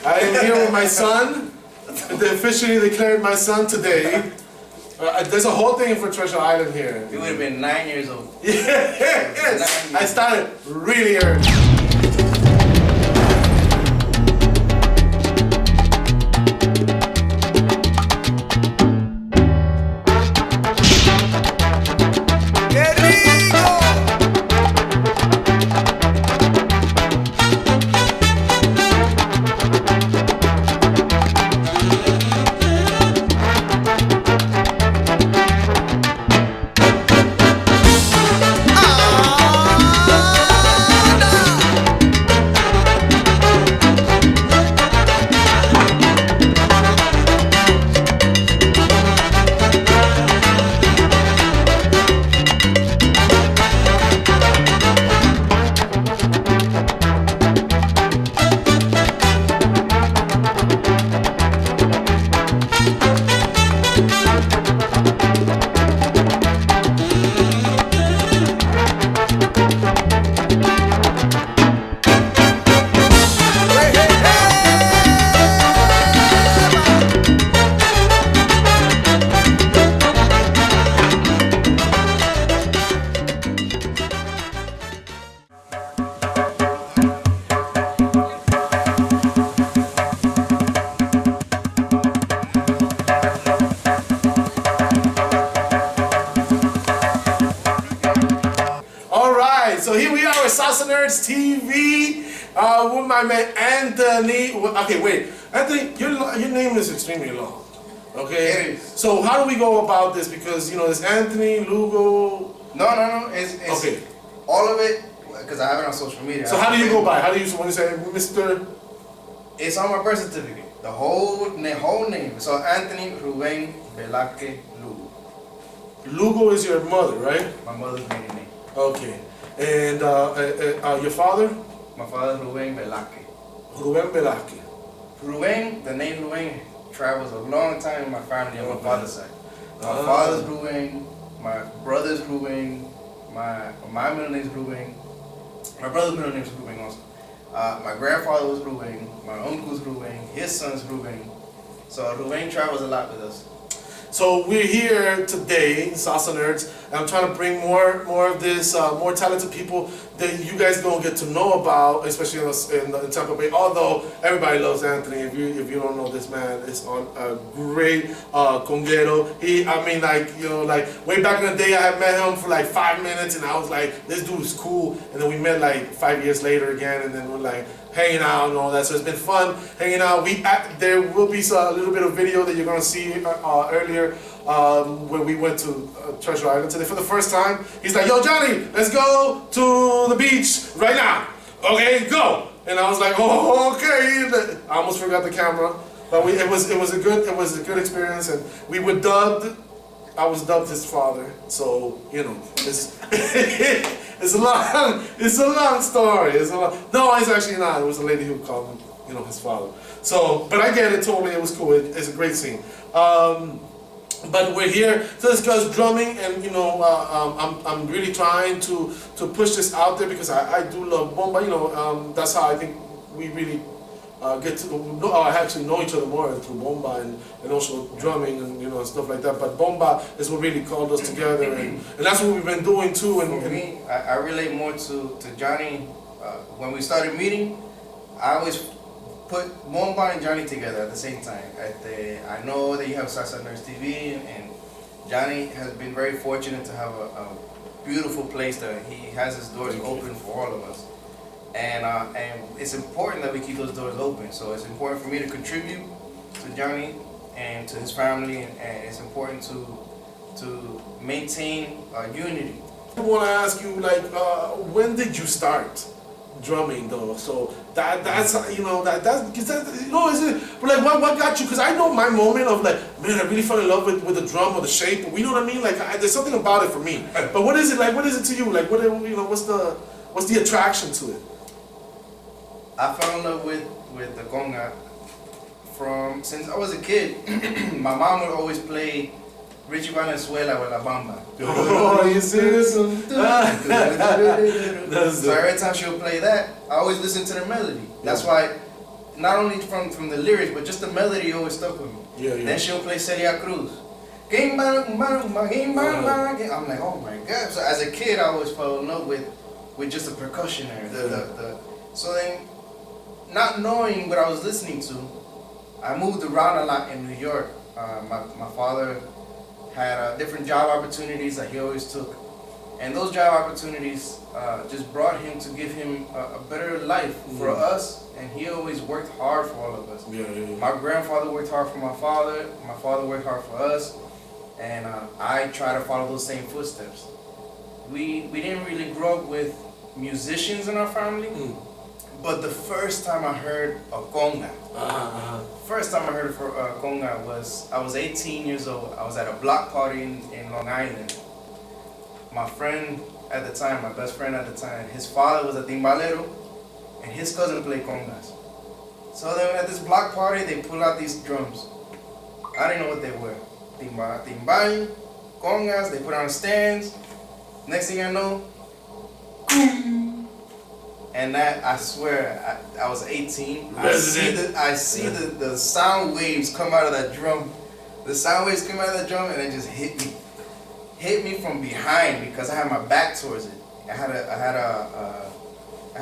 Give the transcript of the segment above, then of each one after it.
I am here with my son. They officially declared my son today. There's a whole thing for Treasure Island here. You would have been 9 years old. Yes, I started really early. So here we are with SalsaNerds TV with my man Anthony. Okay, wait, Anthony, your name is extremely long. Okay, it is. So how do we go about this? Because you know, it's Anthony Lugo. No. It's okay. All of it, because I have it on social media. So how do you go by? How do you when you say Mr.? It's on my birth certificate. The whole name. So Anthony Ruben Velazquez Lugo. Lugo is your mother, right? My mother's maiden name. Okay. And your father? My father's Ruben Velazquez. Ruben Velazquez. Ruben, the name Ruben travels a long time in my family on my father's side. My father's Ruben, my brother's Ruben, my middle name's Ruben. My brother's middle name's Ruben also. My grandfather was Ruben, my uncle's Ruben, his son's Ruben. So Ruben travels a lot with us. So we're here today, SalsaNerds, and I'm trying to bring more of this, more talented people that you guys gonna get to know about, especially in Tampa Bay. Although everybody loves Anthony, if you don't know this man, is on a great conguero. Like way back in the day, I had met him for like 5 minutes, and I was like, this dude is cool. And then we met like 5 years later again, and then we're like hanging out and all that. So it's been fun hanging out. There will be a little bit of video that you're gonna see earlier where we went to Treasure Island today for the first time. He's like, "Yo, Johnny, let's go to the beach right now. Okay, go." And I was like, "Oh, okay." I almost forgot the camera, but it was a good experience, and we were dubbed. I was dubbed his father, so you know it's it's a long story. No, it's actually not. It was a lady who called him, you know, his father. So, but I get it totally. It was cool. It's a great scene. But we're here to discuss drumming, and you know, I'm really trying to push this out there because I do love bomba. You know, that's how I think we really get to actually know each other more through bomba and also drumming and you know stuff like that. But bomba is what really called us together, and that's what we've been doing too. And for me, I relate more to Johnny. When we started meeting, I always put bomba and Johnny together at the same time. I know that you have SalsaNerds TV, and Johnny has been very fortunate to have a beautiful place that he has his doors open for all of us. And it's important that we keep those doors open. So it's important for me to contribute to Johnny and to his family, and it's important to maintain unity. I want to ask you, like, when did you start drumming though? So that's you know is it? But like, what got you? Because I know my moment of like, man, I really fell in love with the drum or the shape. You know what I mean? Like, there's something about it for me. But what is it like? What is it to you? Like, what you know? What's the attraction to it? I fell in love with the conga since I was a kid. My mom would always play Richie Valenzuela with La Bamba. Oh, you serious? So every time she'll play that, I always listen to the melody. That's why, not only from the lyrics, but just the melody always stuck with me. Then she'll play Celia Cruz. I'm like, oh my God. So as a kid, I always fell in love with just the percussion there. So then, not knowing what I was listening to, I moved around a lot in New York. My father had different job opportunities that he always took. And those job opportunities just brought him to give him a better life for us. And he always worked hard for all of us. My grandfather worked hard for my father worked hard for us. And I try to follow those same footsteps. We didn't really grow up with musicians in our family. But the first time I heard a conga, first time I heard a conga was, I was 18 years old. I was at a block party in Long Island. My friend at the time, my best friend at the time, his father was a timbalero, and his cousin played congas. So then at this block party, they pull out these drums. I didn't know what they were. Timbal, congas, they put on stands. Next thing I know, and that, I swear, I was 18. I see the sound waves come out of that drum. The sound waves come out of that drum, and it just hit me from behind because I had my back towards it. I had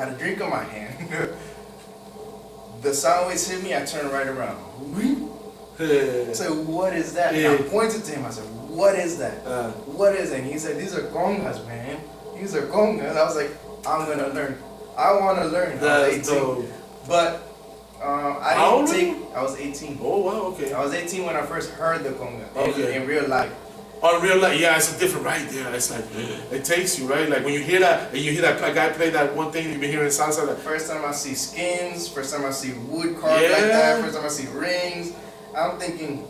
a drink in my hand. The sound waves hit me. I turned right around. I said, "What is that?" And I pointed to him. I said, "What is that? What is it?" And he said, "These are congas, man. These are congas." I was like, "I'm gonna learn. I want to learn." I was 18. Dope. But I was 18. Oh, wow, okay. I was 18 when I first heard the conga in real life. Oh, in real life, yeah, it's a different, right? Yeah, it's like, it takes you, right? Like when you hear that, and you hear that guy play that one thing you've been hearing in salsa. Like, first time I see skins, first time I see wood carved like that, first time I see rings, I'm thinking,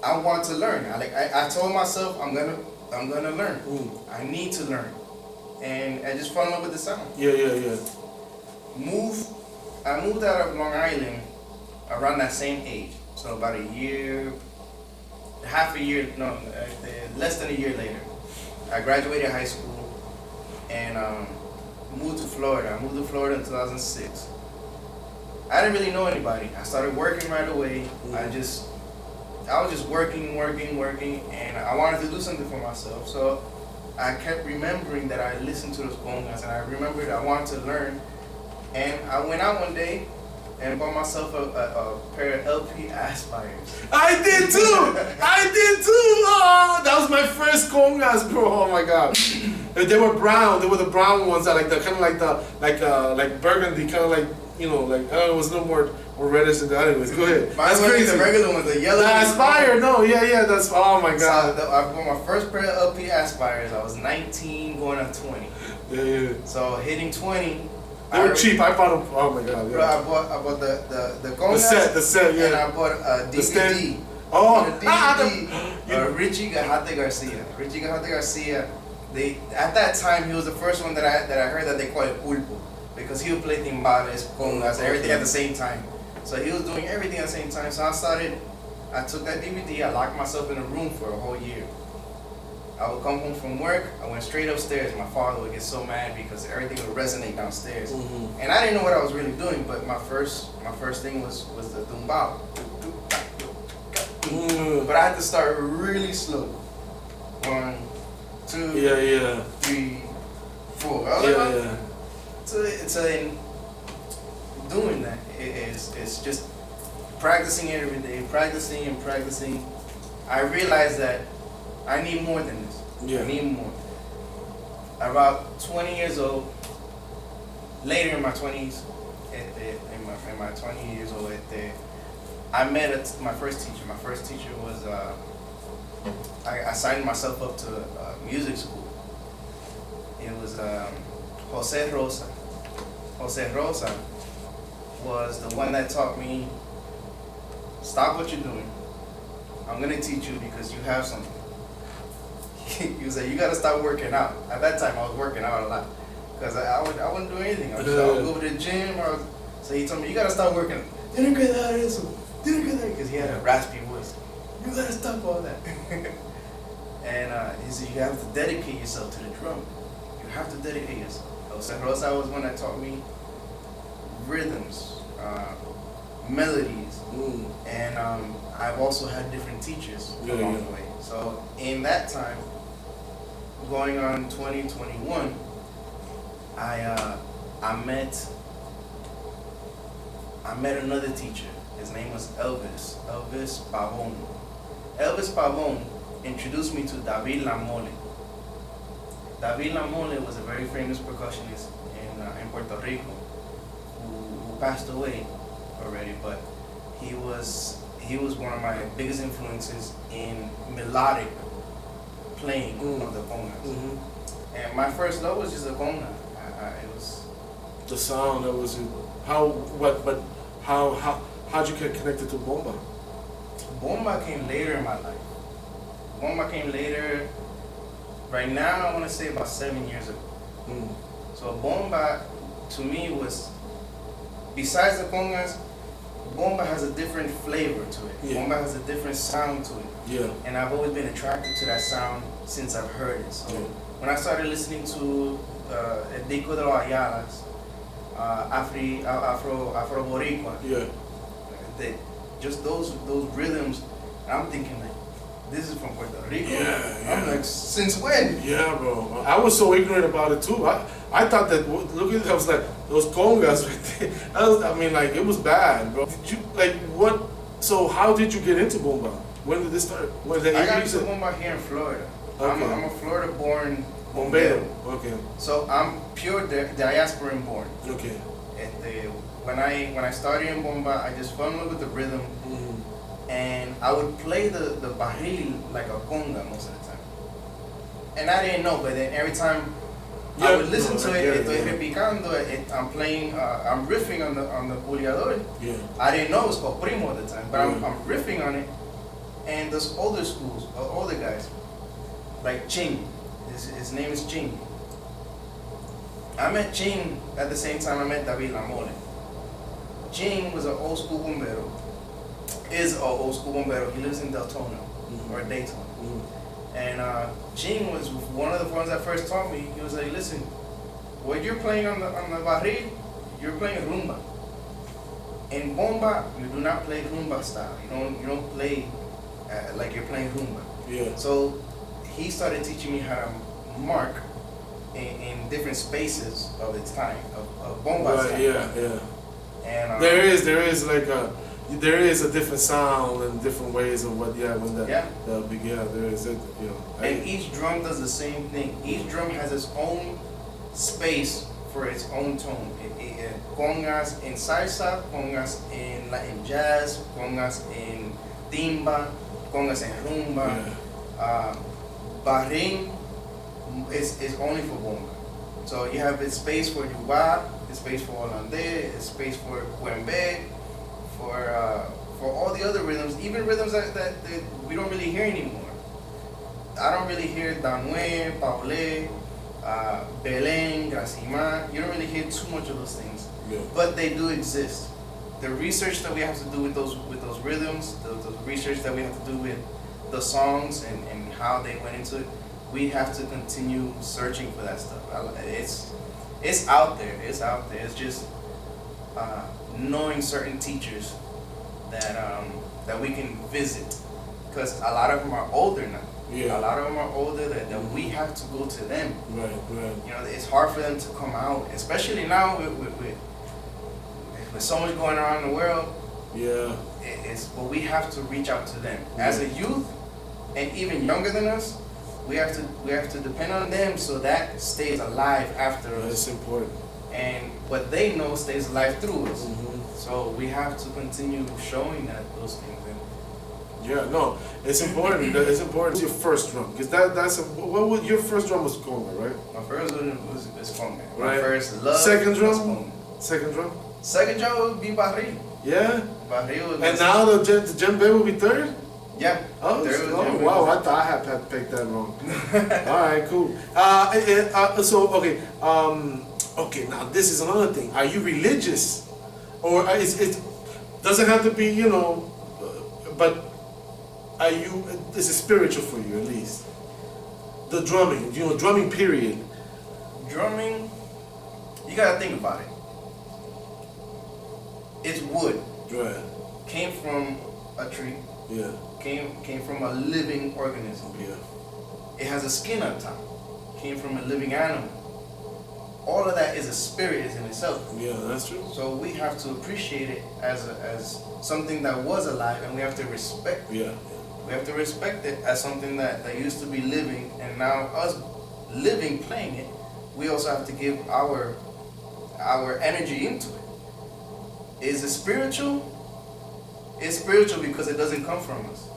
I want to learn. I told myself, I'm gonna learn. I need to learn. And I just fell in love with the sound. Yeah. I moved out of Long Island around that same age. So about a year, less than a year later. I graduated high school and moved to Florida. I moved to Florida in 2006. I didn't really know anybody. I started working right away. I was just working, and I wanted to do something for myself. So I kept remembering that I listened to those congas, and I remembered I wanted to learn. And I went out one day and bought myself a pair of LP aspires. I did too! Oh, that was my first congas, bro. Oh my God. They were brown. They were the brown ones that like burgundy, kind of like, you know, like, I don't know, it was a little more reddish than that. Anyways, go ahead. That's crazy. The regular ones, the yellow. The Aspire, no, that's, oh my God. So I bought my first pair of LP Aspires. I was 19, going on 20. Yeah. So hitting 20. They were cheap. I bought them. Oh my God. Yeah. Bro, I bought the congas. The set, yeah. And I bought a DVD. Oh. DVD. Richie Gajate Garcia. At that time, he was the first one that I heard that they call it pulpo. Because he would play timbales, congas, everything at the same time. So he was doing everything at the same time. So I took that DVD, I locked myself in a room for a whole year. I would come home from work, I went straight upstairs. My father would get so mad because everything would resonate downstairs. And I didn't know what I was really doing, but my first thing was the tumbao. But I had to start really slow. 1, 2, 3, 4. So in doing that, it's just practicing every day, practicing. I realized that I need more than this. I need more. About 20 years old, later in my 20s, in my 20 years old, I met my first teacher. My first teacher was, I signed myself up to music school. It was Jose Rosa. Jose Rosa was the one that taught me, stop what you're doing. I'm going to teach you because you have something. He was like, you got to stop working out. At that time, I was working out a lot because I wouldn't do anything. I would go to the gym. So he told me, you got to stop working. Because he had a raspy voice. You got to stop all that. And he said, you have to dedicate yourself to the drum. You have to dedicate yourself. Jose Rosa was one that taught me rhythms, melodies, and I've also had different teachers along the way. So in that time, going on 2021, I met another teacher. His name was Elvis Pavon. Elvis Pavon introduced me to David Lamole. David Lamole was a very famous percussionist in Puerto Rico who passed away already, but he was one of my biggest influences in melodic playing of the congas. And my first love was just the conga. It was the sound. That was it. How'd you get connected to bomba? Bomba came later in my life. Bomba came later. Right now, I want to say about 7 years ago. So bomba, to me, was, besides the congas, bomba has a different flavor to it. Bomba has a different sound to it. And I've always been attracted to that sound since I've heard it. So when I started listening to El Disco de los Ayalas, Afro Boricua, just those rhythms, and I'm thinking like, this is from Puerto Rico. I'm like, since when? Yeah, bro. I was so ignorant about it too. I thought that, look at it, I was like, those congas right there. I mean, like, it was bad, bro. Did you, like, what, so how did you get into bomba? When did this start? I got into bomba here in Florida. I'm a Florida-born bombero. Okay. So I'm pure diasporan born. Okay. When I started in bomba, I just fell in love with the rhythm. And I would play the barril like a conga most of the time. And I didn't know, but then every time I would listen to it, estoy repicando, I'm playing, I'm riffing on the puliador. I didn't know it was called primo at the time, but I'm riffing on it. And those older schools, older guys, like Ching, his name is Ching. I met Ching at the same time I met David Lamole. Ching was an old school bombero. Is an old school bombero. He lives in Deltona or Daytona. And Ching was one of the ones that first taught me. He was like, listen, what you're playing on the barril, you're playing rumba. In bomba, you do not play rumba style. You don't play like you're playing rumba. So he started teaching me how to mark in different spaces of its time of bomba style. And there is like there is a different sound and different ways of what there is it, and each drum does the same thing. Each drum has its own space for its own tone. Congas in salsa, congas in Latin jazz, congas in timba, congas in rumba. Barring is only for bomba. So you have a space for yuba, a space for holandés, a space for cuembe, for all the other rhythms, even rhythms that we don't really hear anymore. I don't really hear Danue, Paulé, Belén, Gracima. You don't really hear too much of those things, but they do exist. The research that we have to do with those rhythms, the research that we have to do with the songs and how they went into it, we have to continue searching for that stuff. It's out there. It's out there. It's just knowing certain teachers that we can visit, because a lot of them are older now. A lot of them are older that we have to go to them. Right. It's hard for them to come out, especially now with so much going on in the world. But we have to reach out to them as a youth, and even younger than us. We have to depend on them so that stays alive after us. That's important. And what they know stays alive through us. So we have to continue showing those things. It's important. It's important. Your first drum, because your first drum was conga, right? My first one was conga. Right. My first love. Second drum. Was conga. Second drum. Second drum would be barril. Barril. And now the djembe will be third. Oh, wow! I thought I had picked that wrong. All right, cool. Okay. Now this is another thing. Are you religious, or doesn't have to be, but are you? Is it spiritual for you at least? the drumming, drumming period. Drumming, you gotta think about it. It's wood. Right. Came from a tree. Yeah. Came from a living organism. Yeah. It has a skin on top. Came from a living animal. All of that is a spirit in itself. Yeah, that's true. So we have to appreciate it as something that was alive, and we have to respect it. Yeah. We have to respect it as something that used to be living, and now us living, playing it, we also have to give our energy into it. Is it spiritual? It's spiritual because it doesn't come from us.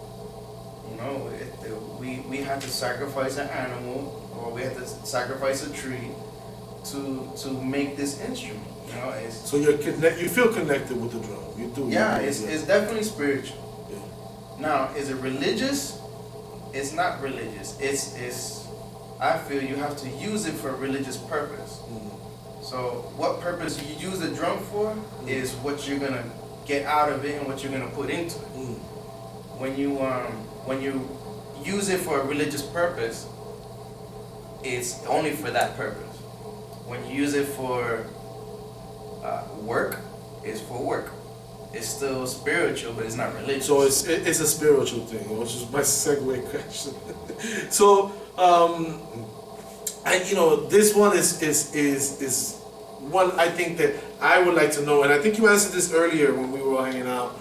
We had to sacrifice an animal, or we had to sacrifice a tree to make this instrument. So you feel connected with the drum. You do. Yeah, it's definitely spiritual. Yeah. Now, is it religious? It's not religious. It's I feel you have to use it for a religious purpose. Mm-hmm. So what purpose you use the drum for is what you're gonna get out of it and what you're gonna put into it. When you use it for a religious purpose, it's only for that purpose. When you use it for work, it's for work. It's still spiritual, but it's not religious. So it's a spiritual thing, which is my segue question. So this one is one I think that I would like to know, and I think you answered this earlier when we were all hanging out.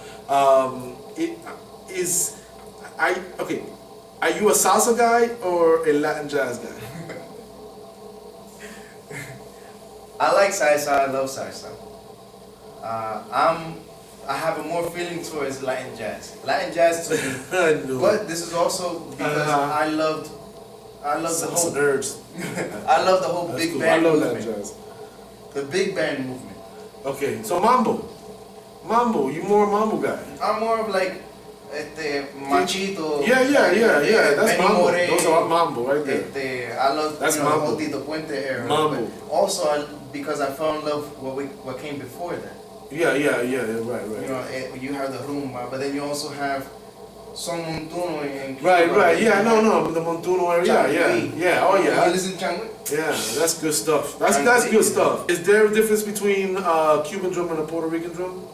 Are you a salsa guy or a Latin jazz guy? I like salsa. I love salsa. I have a more feeling towards Latin jazz. Latin jazz to me, but this is also because I love the whole SalsaNerds. I love the whole big cool. band I love movement. Latin jazz. The big band movement. Okay, so mambo, you more a mambo guy? I'm more of like Machito. Yeah. That's Benny mambo. Moré. Those are mambo right there. I love That's the mambo. whole Tito Puente era. Mambo. But also because I fell in love with what came before that. Yeah, right. You have the rumba, but then you also have son montuno in Cuba. Right. Yeah, no, the montuno area. Yeah. Oh yeah. You listen to Changui? Yeah, that's good stuff. That's good stuff. Is there a difference between a Cuban drum and a Puerto Rican drum?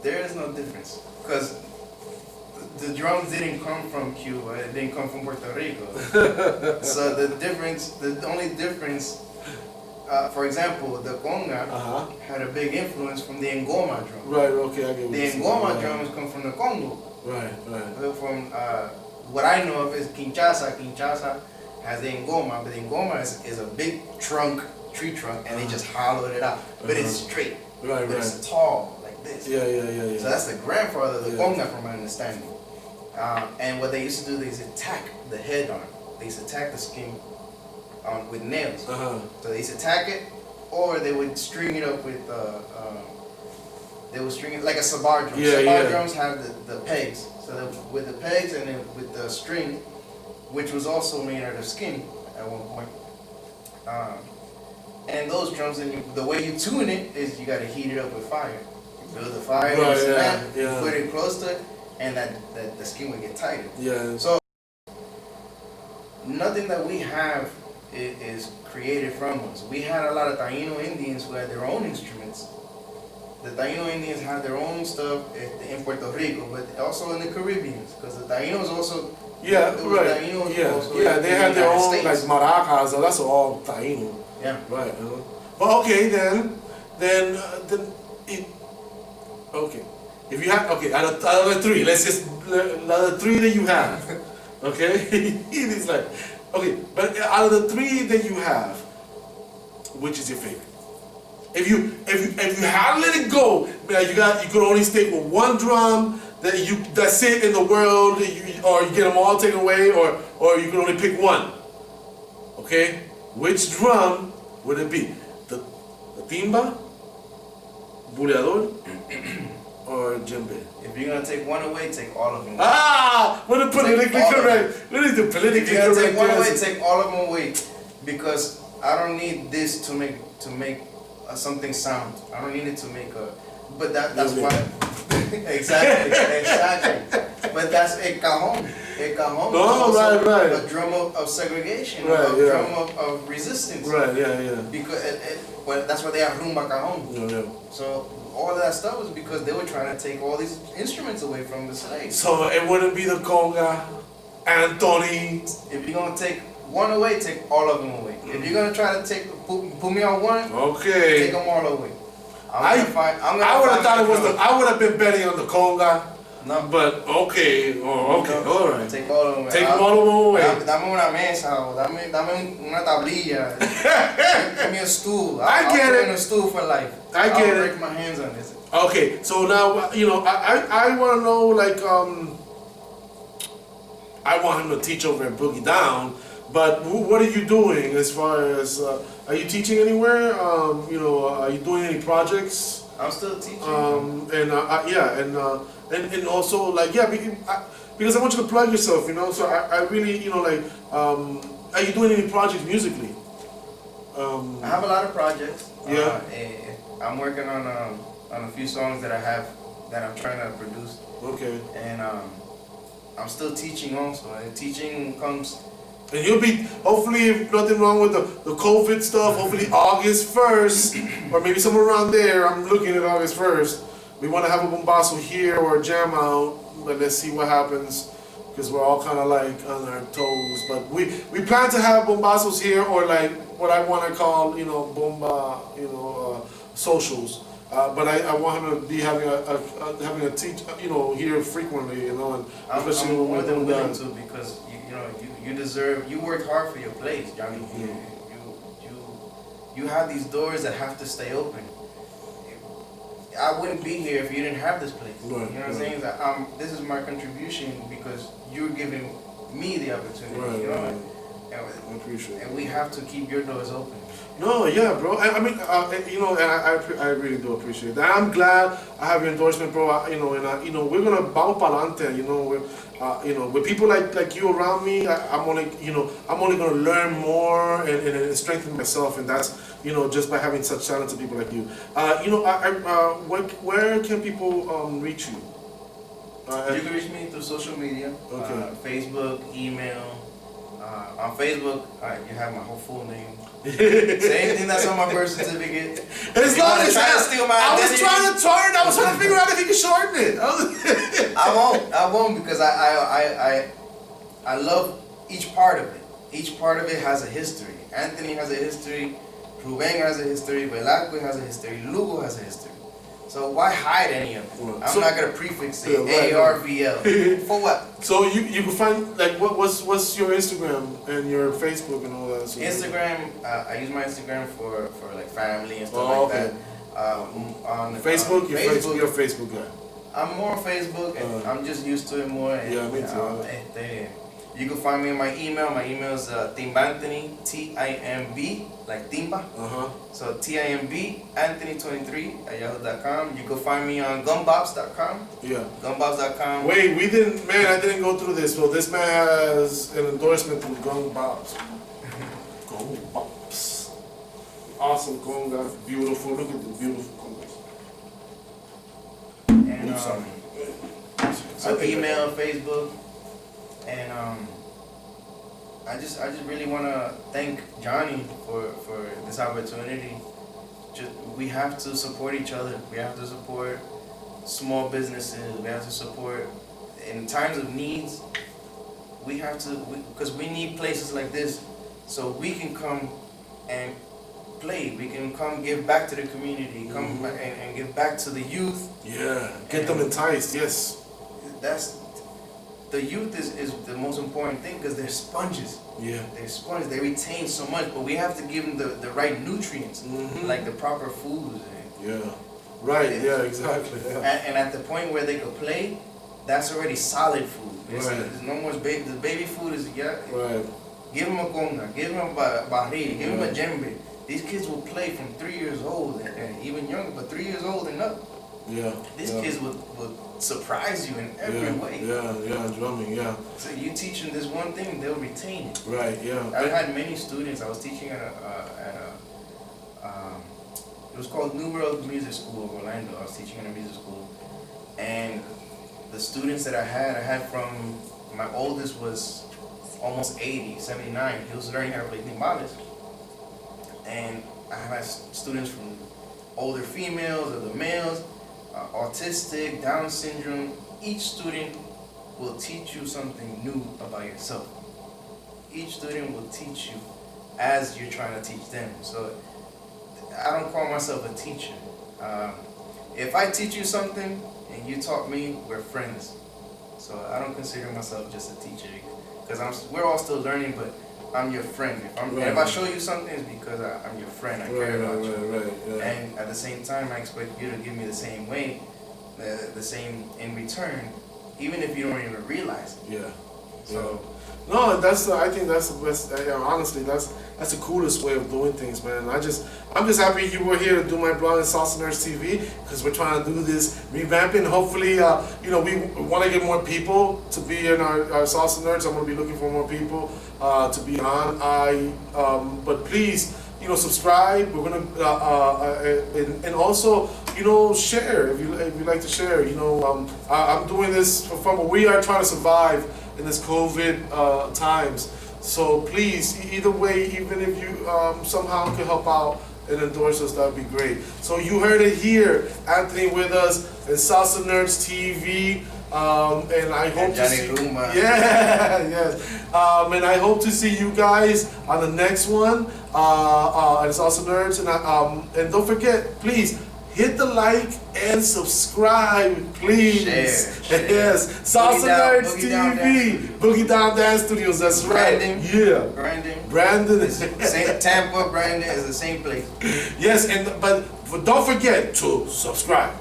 There is no difference because the drums didn't come from Cuba. It didn't come from Puerto Rico. So the only difference. For example, the conga had a big influence from the ngoma drum. Right, okay, I get what the you're saying. ngoma drums come from the Congo. Right. From what I know of is Kinshasa. Kinshasa has the ngoma, but the ngoma is a big tree trunk, and they just hollowed it out. But it's straight. Right. It's tall, like this. Yeah. So that's the grandfather of the conga, from my understanding. And what they used to do, they used to tack the head on. They used to tack the skin with nails. So they used to tack it, or they would string it up with they would string it like a sabar drum. Sabar drums have the pegs. So with the pegs and then with the string, which was also made out of skin at one point. And those drums, and the way you tune it is you got to heat it up with fire. You build the fire, you put it close to it, and that the skin would get tighter. Yeah. So nothing that we have is created from us. We had a lot of Taino Indians who had their own instruments. The Taino Indians had their own stuff in Puerto Rico, but also in the Caribbean, because the Tainos also. They had their own States. Like maracas. So that's all Taino. Yeah. Right. Well, okay then okay. If you have out of the three, let's just the three that you have. Okay. It's like. Okay, but out of the three that you have, which is your favorite? If you had to let it go, you could only stick with one drum that's it in the world, or you get them all taken away, or you can only pick one. Okay, which drum would it be? The timba, buleador, or djembe? If you're gonna take one away, take all of them. What the politically correct? What is the politically correct? If you're gonna take one away, take all of them away, because I don't need this to make something sound. I don't need it to make a. But that's why. Exactly. But that's a cajon. El cajon No, was also right. a drum of segregation, Right, a yeah. drum of resistance. Right, yeah. Because well, that's why they have rumba cajon. Yeah. So all of that stuff was because they were trying to take all these instruments away from the slaves. So it wouldn't be the conga, Anthony. If you're gonna take one away, take all of them away. If you're gonna try to put me on one, Okay. take them all away. I would have thought it was I would have been betting on the conga. No. But okay, all right. Take all of them away. Take them all away. Dame una mesa, o dame una tablilla. Give me a stool. I get I'll it. put in a stool for life. I get I'll it. break my hands on this. Okay, so now I want to know like I want him to teach over at Boogie Down, but what are you doing as far as are you teaching anywhere? Are you doing any projects? I'm still teaching. And also like because I want you to plug yourself, So I really are you doing any projects musically? I have a lot of projects. Yeah. I'm working on a few songs that I have that I'm trying to produce. Okay. And I'm still teaching also. And teaching comes. And you'll be, hopefully, if nothing wrong with the COVID stuff, hopefully August 1st, or maybe somewhere around there, I'm looking at August 1st, we want to have a bombazo here or a jam out, but let's see what happens, because we're all kind of like on our toes. But we plan to have bombazos here, or like what I want to call, bomba, socials. But I want him to be having a teach, here frequently, and especially I'm when more we're than doing willing that. to, because you deserve. You work hard for your place, Johnny. You have these doors that have to stay open. I wouldn't be here if you didn't have this place. Right, You know what I'm saying? That, this is my contribution because you're giving me the opportunity. Right. And, I appreciate it. and we have to keep your doors open. No, yeah, bro. I mean, I really do appreciate that. I'm glad I have your endorsement, bro. We're gonna bounce pa'lante. With people like you around me, I'm only gonna learn more and strengthen myself, and that's just by having such talented people like you. Where can people reach you? You can reach me through social media, Okay. Facebook, email. On Facebook, you have my whole full name. Same thing that's on my birth certificate. As long as try to steal my I was identity, trying to figure out if you could shorten it. I won't because I love each part of it. Each part of it has a history. Anthony has a history. Ruben has a history. Velazquez has a history. Lugo has a history. So why hide any of it? I'm not gonna prefix it ARVL. For what? So you can find like what's your Instagram and your Facebook and all that. So Instagram, I use my Instagram for like family and stuff like that. On Facebook, Facebook, you're a Facebook guy. I'm more on Facebook, and I'm just used to it more. And, Yeah, me too. You can find me in my email. My email is Timbanthony, TIMB, like Timba. So TIMB Anthony23 at yahoo.com. You can find me on gumbobs.com. Yeah. Gumbobs.com. Wait, I didn't go through this. Well, this man has an endorsement from Gumbobs. Gumbobs. Awesome conga, beautiful. Look at the beautiful congas. And so email, Facebook. And I just really want to thank Johnny for this opportunity. We have to support each other. We have to support small businesses. We have to support in times of needs. We have to, because we need places like this so we can come and play. We can come give back to the community, come and give back to the youth. Yeah, get them enticed. Yes. The youth is the most important thing because they're sponges. Yeah. They're sponges. They retain so much, but we have to give them the right nutrients, like the proper foods. Yeah. Right. Yeah. Exactly. Yeah. And at the point where they could play, that's already solid food. There's no more baby. The baby food is Right. Give them a conga, give them a barril, give them a djembe. These kids will play from 3 years old and even younger, but 3 years old and up. Yeah. These kids would surprise you in every way. Yeah, drumming, yeah. So you teach them this one thing, they'll retain it. Right, yeah. I've had many students. I was teaching at it was called New World Music School of Orlando. I was teaching in a music school, and the students that I had from My oldest was almost 80, 79. He was learning how to play timbales. And I have students from older females, other males, autistic, Down syndrome. Each student will teach you something new about yourself. Each student will teach you as you're trying to teach them. So I don't call myself a teacher. If I teach you something and you taught me, we're friends. So I don't consider myself just a teacher, because we're all still learning, but I'm your friend. If I show you something, it's because I'm your friend. I care about you. Right. And at the same time, I expect you to give me the same way, the same in return, even if you don't even realize it. Yeah. So. No, I think that's the best. Honestly, that's the coolest way of doing things, man. I'm just happy you were here to do my blog on SalsaNerds TV, because we're trying to do this revamping. Hopefully, we want to get more people to be in our Salsa Nerds. I'm going to be looking for more people to be on. But please, subscribe. We're gonna and also, share if you like to share. I'm doing this for fun, but we are trying to survive in this COVID times. So please, either way, even if you somehow can help out and endorse us, that would be great. So you heard it here, Anthony with us in SalsaNerds TV. And I hope to see Rumba. yes. And I hope to see you guys on the next one. And it's also Nerds. And don't forget, please hit the like and subscribe, please. Share. Yes, SalsaNerds TV, Boogie Down Dance Studios. That's right. Brandon. Same Tampa. Brandon is the same place. Yes, but don't forget to subscribe.